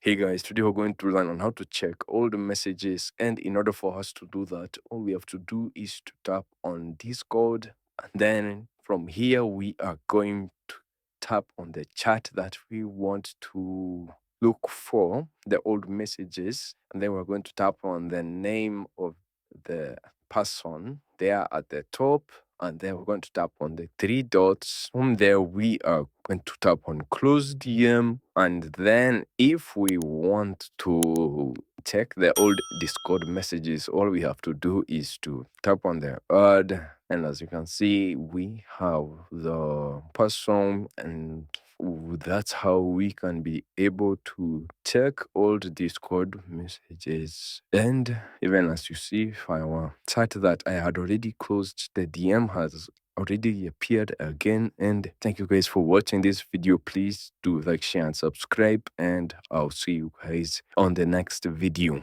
Hey guys, today we're going to learn on how to check all the messages, and in order for us to do that, all we have to do is to tap on Discord, and then from here we are going to tap on the chat that we want to look for the old messages, and then we're going to tap on the name of the person there at the top, and then we're going to tap on the three dots. From there, we are going to tap on close DM, and then if we want to check the old Discord messages, all we have to do is to tap on the add, and as you can see, we have the person, and that's how we can be able to check all the Discord messages. And even as you see, our chat that I had already closed, the DM has already appeared again. And thank you guys for watching this video. Please do like, share, and subscribe, and I'll see you guys on the next video.